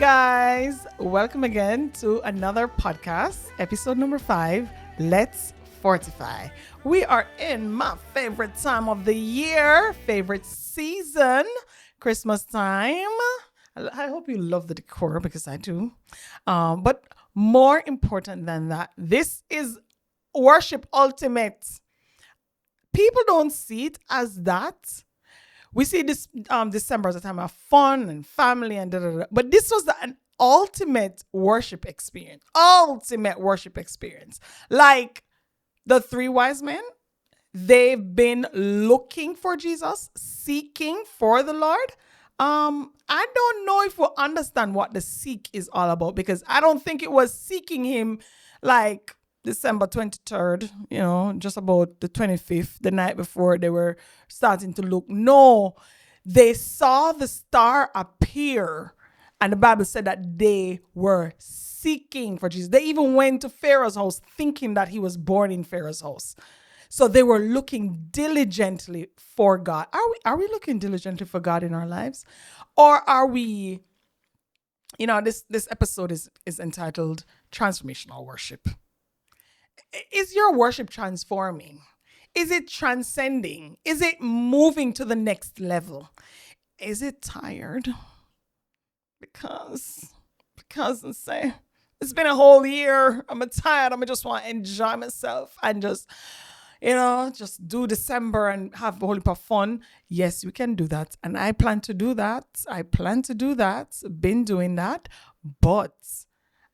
guys, welcome again to another podcast, episode number 5, Let's Fortify. We are in my favorite time of the year, favorite season, Christmas time. I hope you love the decor because I do. But more important than that, this is worship ultimate. People don't see it as that. We see this December as a time of fun and family and da-da-da. But this was an ultimate worship experience. Ultimate worship experience. Like the 3 wise men, they've been looking for Jesus, seeking for the Lord. I don't know if we understand what the seek is all about, because I don't think it was seeking him like December 23rd, just about the 25th, the night before they were starting to look. No, they saw the star appear, and the Bible said that they were seeking for Jesus. They even went to Pharaoh's house thinking that he was born in Pharaoh's house. So they were looking diligently for God. Are we looking diligently for God in our lives? Or are we, this episode is entitled Transformational Worship. Is your worship transforming? Is it transcending? Is it moving to the next level? Is it tired? Because I say, it's been a whole year. I'm tired. I just want to enjoy myself and just do December and have a whole heap of fun. Yes, we can do that. And I plan to do that. Been doing that. But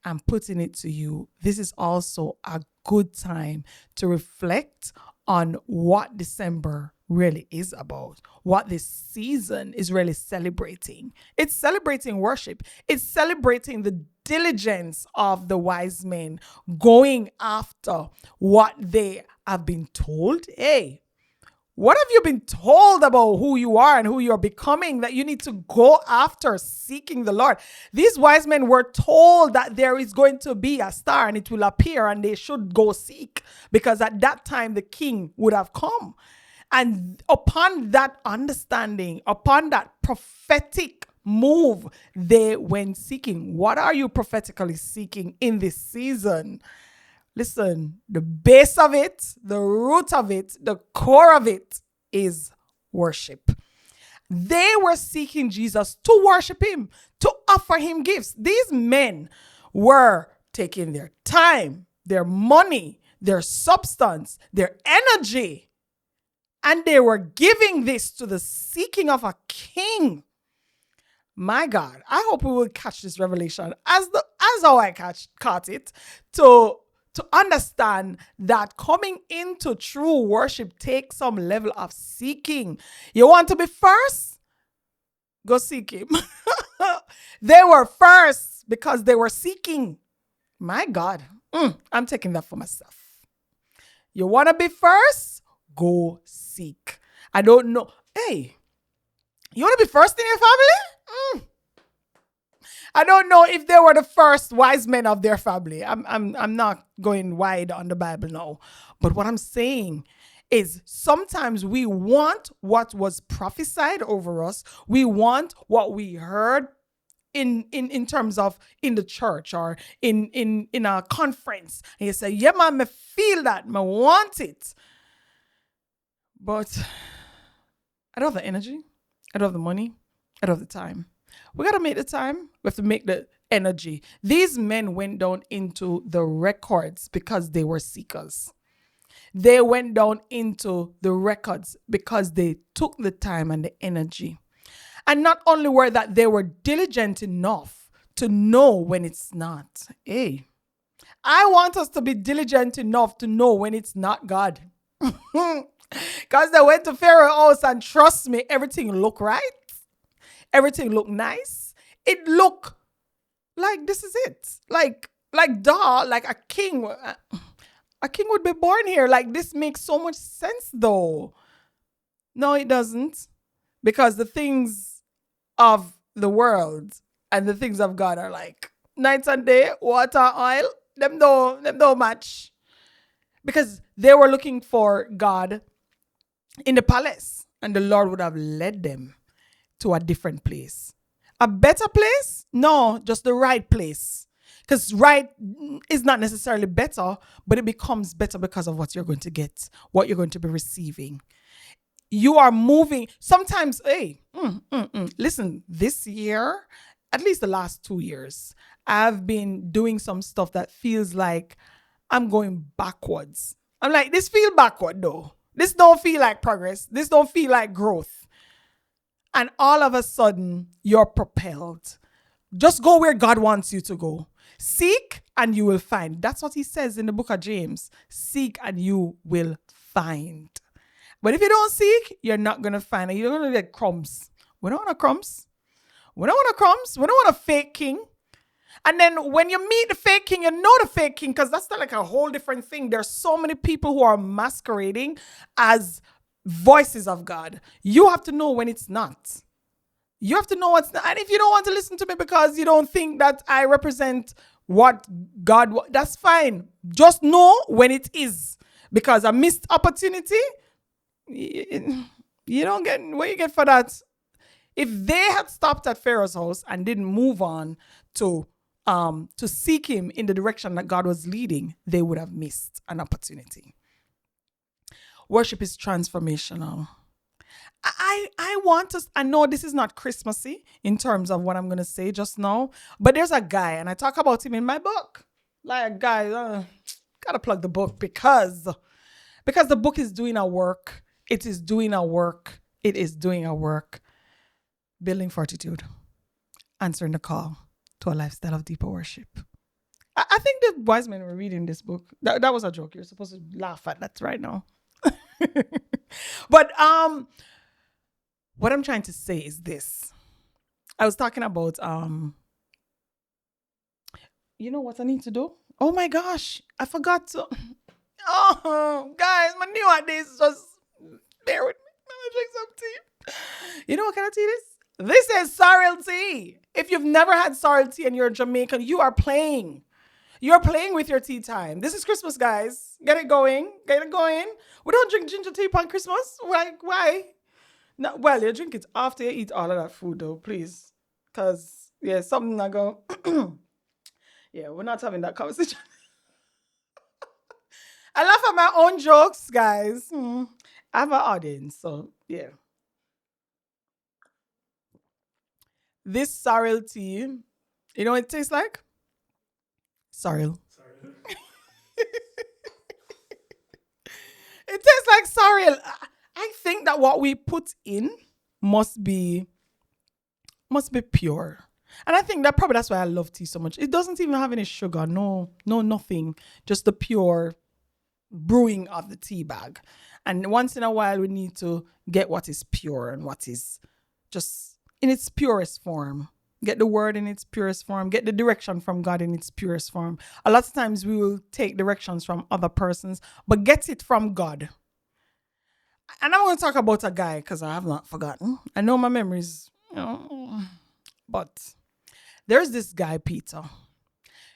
I'm putting it to you. This is also a good time to reflect on what December really is about, what this season is really celebrating. It's celebrating worship. It's celebrating the diligence of the wise men going after what they have been told. Hey, what have you been told about who you are and who you're becoming that you need to go after seeking the Lord? These wise men were told that there is going to be a star and it will appear and they should go seek, because at that time the king would have come. And upon that understanding, upon that prophetic move, they went seeking. What are you prophetically seeking in this season? Listen, the base of it, the root of it, the core of it is worship. They were seeking Jesus to worship him, to offer him gifts. These men were taking their time, their money, their substance, their energy, and they were giving this to the seeking of a king. My God, I hope we will catch this revelation as how I caught it, to understand that coming into true worship takes some level of seeking. You want to be first? Go seek him. They were first because they were seeking. My God, I'm taking that for myself. You want to be first? Go seek. I don't know. Hey, you want to be first in your family? I don't know if they were the first wise men of their family. I'm not going wide on the Bible now. But what I'm saying is sometimes we want what was prophesied over us. We want what we heard in terms of in the church or in a conference. And you say, yeah, man, I feel that. I want it. But I don't have the energy. I don't have the money. I don't have the time. We got to make the time. We have to make the energy. These men went down into the records because they were seekers. They went down into the records because they took the time and the energy. And not only were that, they were diligent enough to know when it's not. Hey, I want us to be diligent enough to know when it's not God. Because they went to Pharaoh's house and trust me, everything looked right. Everything looked nice. It looked like this is it. Like a king. A king would be born here. Like, this makes so much sense though. No, it doesn't. Because the things of the world and the things of God are like night and day, water, oil. Them don't match. Because they were looking for God in the palace, and the Lord would have led them to a different place. A better place? No, just the right place. Because right is not necessarily better, but it becomes better because of what you're going to get, what you're going to be receiving. You are moving. Sometimes, hey, listen, this year, at least the last 2 years, I've been doing some stuff that feels like I'm going backwards. I'm like, this feel backward though. This don't feel like progress. This don't feel like growth. And all of a sudden, you're propelled. Just go where God wants you to go. Seek and you will find. That's what he says in the book of James. Seek and you will find. But if you don't seek, you're not going to find it. You're going to get crumbs. We don't want crumbs. We don't want crumbs. We don't want a fake king. And then when you meet the fake king, you know the fake king, because that's not like a whole different thing. There's so many people who are masquerading as voices of God. You have to know when it's not. You have to know what's not. And if you don't want to listen to me because you don't think that I represent what God, that's fine. Just know when it is. Because a missed opportunity, you don't get what you get for that. If they had stopped at Pharaoh's house and didn't move on to seek him in the direction that God was leading, they would have missed an opportunity. Worship is transformational. I want to, I know this is not Christmassy in terms of what I'm going to say just now, but there's a guy, and I talk about him in my book. Like, guys, gotta plug the book because the book is doing our work. It is doing our work. It is doing our work. Building fortitude. Answering the call to a lifestyle of deeper worship. I think the wise men were reading this book. That was a joke. You're supposed to laugh at that right now. But what I'm trying to say is this. I was talking about you know what I need to do? Oh my gosh, I forgot to. Oh, guys, my new idea is just bear with me. I'm gonna drink some tea. You know what kind of tea this? This is sorrel tea. If you've never had sorrel tea and you're Jamaican, you are playing. You're playing with your tea time. This is Christmas, guys. Get it going. Get it going. We don't drink ginger tea on Christmas. Why? No, well, you drink it after you eat all of that food, though, please. Because, yeah, something I go, yeah, we're not having that conversation. I laugh at my own jokes, guys. I have an audience, so, yeah. This sorrel tea, you know what it tastes like? Sorrel. It tastes like sorrel. I think that what we put in must be pure. And I think that probably that's why I love tea so much. It doesn't even have any sugar. No, nothing. Just the pure brewing of the tea bag. And once in a while, we need to get what is pure and what is just in its purest form. Get the word in its purest form. Get the direction from God in its purest form. A lot of times we will take directions from other persons, but get it from God. And I'm going to talk about a guy because I have not forgotten. I know my memories, but there's this guy, Peter.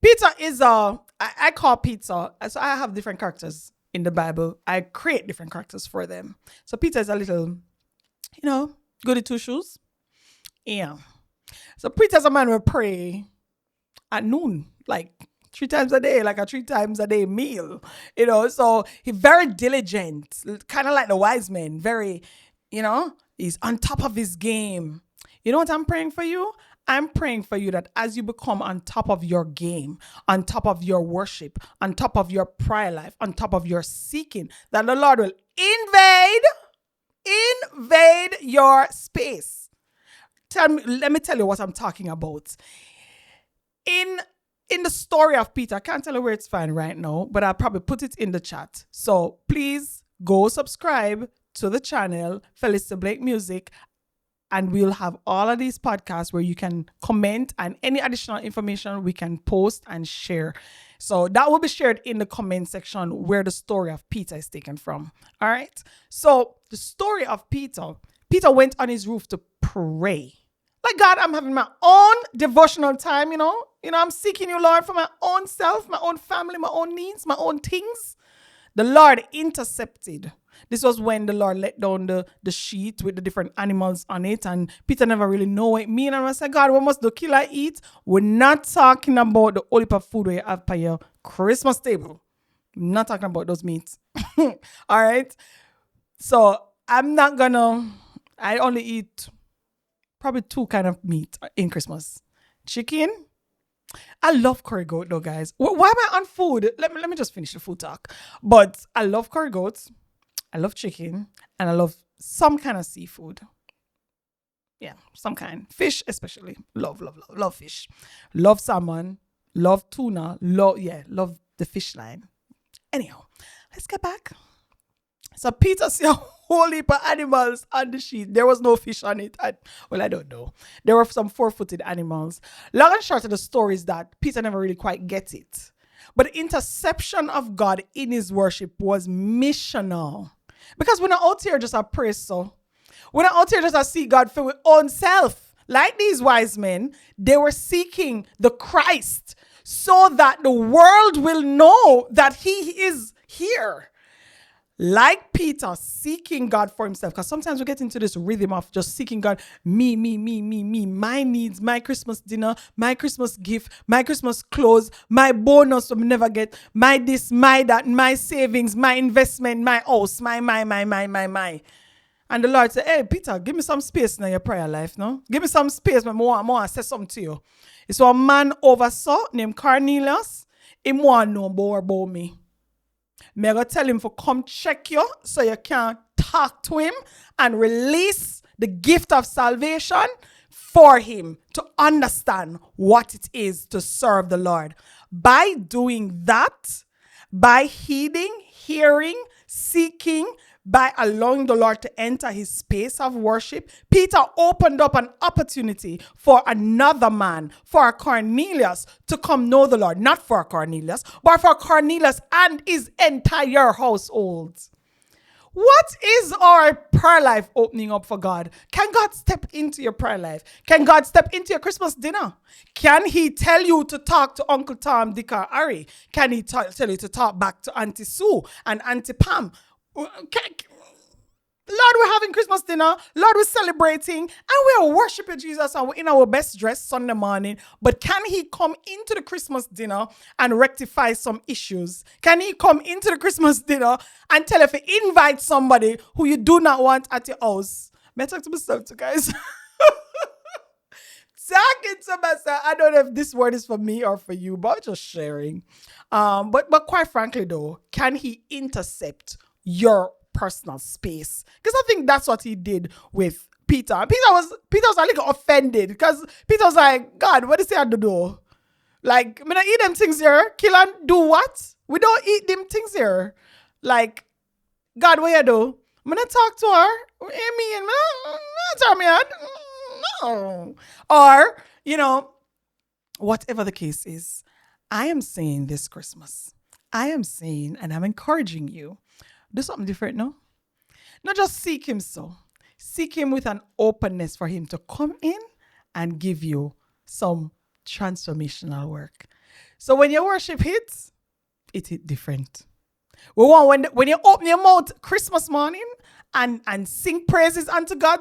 Peter is I call Peter, so I have different characters in the Bible. I create different characters for them. So Peter is a little, goody two shoes. Yeah. So Peter's a man will pray at noon, like 3 times a day, like a 3 times a day meal, so he's very diligent, kind of like the wise men, very, he's on top of his game. You know what I'm praying for you? I'm praying for you that as you become on top of your game, on top of your worship, on top of your prayer life, on top of your seeking, that the Lord will invade your space. Let me tell you what I'm talking about. In the story of Peter, I can't tell you where it's found right now, but I'll probably put it in the chat. So please go subscribe to the channel, Felicity Blake Music, and we'll have all of these podcasts where you can comment and any additional information we can post and share. So that will be shared in the comment section where the story of Peter is taken from. All right. So the story of Peter went on his roof to pray. Like, God, I'm having my own devotional time, I'm seeking you, Lord, for my own self, my own family, my own needs, my own things. The Lord intercepted. This was when the Lord let down the sheet with the different animals on it, and Peter never really know what it mean. And I said, God, what must the killer eat? We're not talking about the only food we have for your Christmas table. I'm not talking about those meats. All right. So I only eat probably two kind of meat in Christmas. Chicken. I love curry goat though, guys. Why am I on food? Let me just finish the food talk. But I love curry goats. I love chicken. And I love some kind of seafood. Yeah, some kind. Fish especially. Love fish. Love salmon. Love tuna. Love the fish line. Anyhow, let's get back. So Peter saw a whole heap of animals on the sheet. There was no fish on it. I don't know. There were some four-footed animals. Long and short of the story is that Peter never really quite gets it. But the interception of God in his worship was missional. Because we're not out here just a praise, so. We're not out here just to see God for our own self. Like these wise men, they were seeking the Christ so that the world will know that he is here. Like Peter, seeking God for himself. Because sometimes we get into this rhythm of just seeking God, me, my needs, my Christmas dinner, my Christmas gift, my Christmas clothes, my bonus we never get, my this, my that, my savings, my investment, my house, my. And the Lord said, hey, Peter, give me some space in your prayer life, no? Give me some space, but I want to say something to you. It's a man oversaw named Cornelius. He want to know more about me. Me I go tell him to come check you so you can talk to him and release the gift of salvation for him to understand what it is to serve the Lord. By doing that, by heeding, hearing, seeking, by allowing the Lord to enter his space of worship, Peter opened up an opportunity for another man, for Cornelius, to come know the Lord. Not for Cornelius, but for Cornelius and his entire household. What is our prayer life opening up for God? Can God step into your prayer life? Can God step into your Christmas dinner? Can he tell you to talk to Uncle Tom, Dick, or Harry? Can he tell you to talk back to Auntie Sue and Auntie Pam? Lord, we're having Christmas dinner. Lord, we're celebrating. And we are worshiping Jesus and we're in our best dress Sunday morning. But can he come into the Christmas dinner and rectify some issues? Can he come into the Christmas dinner and tell if you invite somebody who you do not want at your house? May I talk to myself too, guys? Talking to myself. I don't know if this word is for me or for you, but I'm just sharing. But quite frankly though, can he intercept your personal space? Because I think that's what he did with Peter. And Peter was a little offended because Peter was like, God, what is he had to do? Like, I'm not eat them things here. Kill and do what? We don't eat them things here. Like, God, what you do? I'm gonna talk to her. What you mean? Tell me that. No. Or, whatever the case is, I am saying this Christmas, and I'm encouraging you, do something different, no? Not just seek him so. Seek him with an openness for him to come in and give you some transformational work. So when your worship hits, it hit different. We want when you open your mouth Christmas morning and sing praises unto God,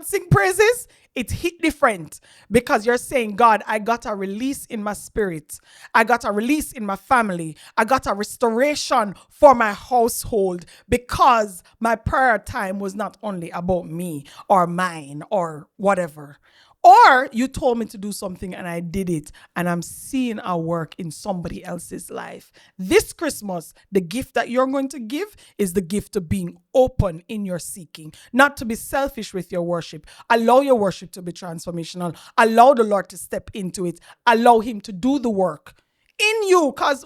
it hit different because you're saying, God, I got a release in my spirit. I got a release in my family. I got a restoration for my household because my prayer time was not only about me or mine or whatever. Or you told me to do something and I did it and I'm seeing a work in somebody else's life. This Christmas, the gift that you're going to give is the gift of being open in your seeking, not to be selfish with your worship. Allow your worship to be transformational. Allow the Lord to step into it. Allow him to do the work in you. Because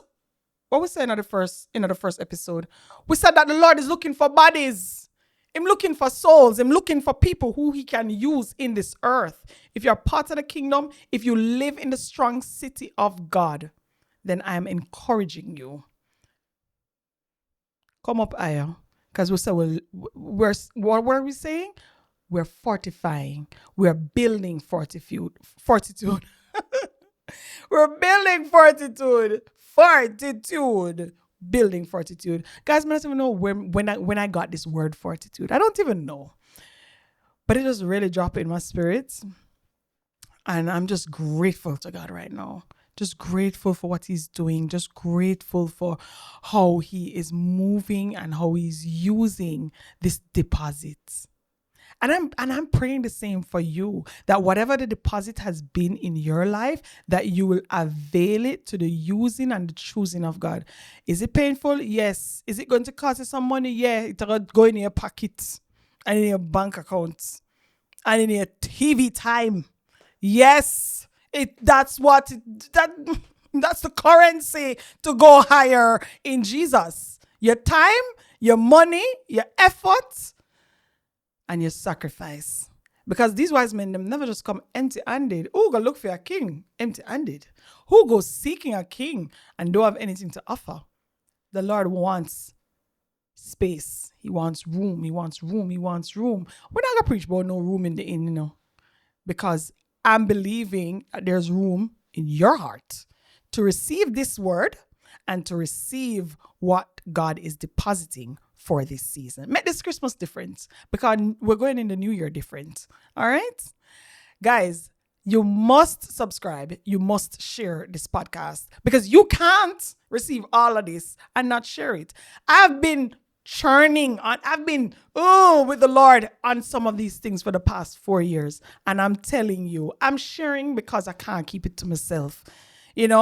what we said in the first episode, we said that the Lord is looking for bodies. I'm looking for souls. I'm looking for people who he can use in this earth. If you're part of the kingdom, if you live in the strong city of God, then I am encouraging you. Come up higher. Because we say, what were we saying? We're fortifying. We're building fortitude. We're building fortitude. building fortitude. Guys, I don't even know when I got this word fortitude. I don't even know. But it just really dropped in my spirit. And I'm just grateful to God right now. Just grateful for what he's doing. Just grateful for how he is moving and how he's using this deposit. And I'm praying the same for you, that whatever the deposit has been in your life, that you will avail it to the using and the choosing of God. Is it painful? Yes. Is it going to cost you some money? Yeah. It'll go in your pocket and in your bank account and in your TV time. Yes. That's the currency to go higher in Jesus. Your time, your money, your effort, and your sacrifice. Because these wise men, them never just come empty-handed. Who go look for a king empty-handed? Who goes seeking a king and don't have anything to offer? The Lord wants space. He wants room. He wants room. He wants room. We're not going to preach about no room in the inn, because I'm believing there's room in your heart to receive this word and to receive what God is depositing for this season. Make this Christmas different, because we're going in the new year different. All right? Guys, you must subscribe. You must share this podcast, because you can't receive all of this and not share it. I've been with the Lord on some of these things for the past 4 years. And I'm telling you, I'm sharing because I can't keep it to myself. There's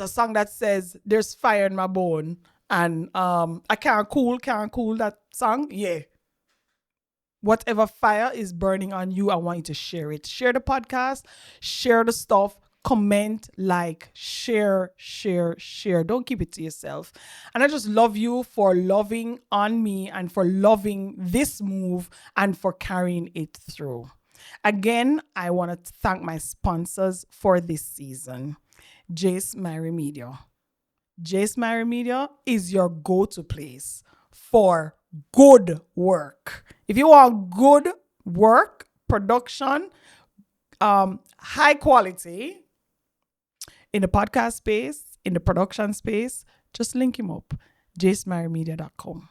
a song that says, there's fire in my bone. And I can't cool that song. Yeah. Whatever fire is burning on you, I want you to share it. Share the podcast, share the stuff, comment, like, share. Don't keep it to yourself. And I just love you for loving on me and for loving this move and for carrying it through. Again, I want to thank my sponsors for this season. Jace Myrie Media. Jace Myrie Media is your go-to place for good work. If you want good work, production, high quality in the podcast space, in the production space, just link him up, jacemyriemedia.com.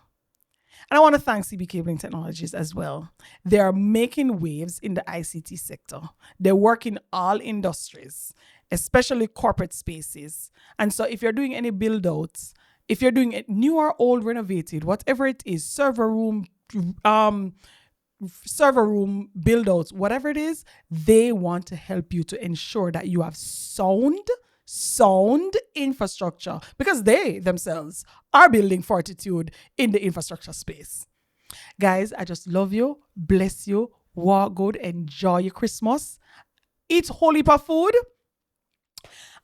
And I want to thank CB Cabling Technologies as well. They are making waves in the ICT sector. They work in all industries, especially corporate spaces. And so if you're doing any build outs, if you're doing it new or old, renovated, whatever it is, server room build outs, whatever it is, they want to help you to ensure that you have sound infrastructure, because they themselves are building fortitude in the infrastructure space. Guys, I just love you. Bless you. Walk good. Enjoy your Christmas. Eat whole heap of food.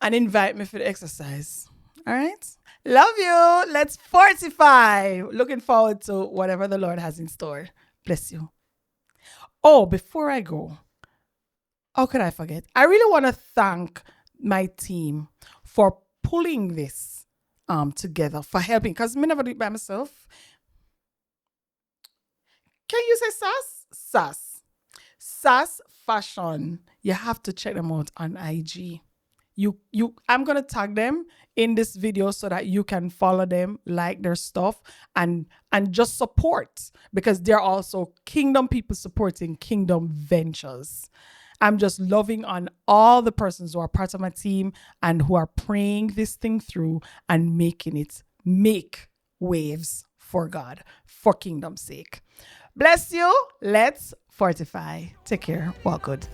And invite me for the exercise. All right? Love you. Let's fortify. Looking forward to whatever the Lord has in store. Bless you. Oh, before I go, how could I forget? I really want to thank my team for pulling this together, for helping, because I never do it by myself. Can you say SAS? SAS Fashion. You have to check them out on IG. I'm gonna tag them in this video so that you can follow them, like their stuff, and just support, because they're also kingdom people supporting kingdom ventures. I'm just loving on all the persons who are part of my team and who are praying this thing through and making it make waves for God, for kingdom's sake. Bless you. Let's fortify. Take care. Walk good.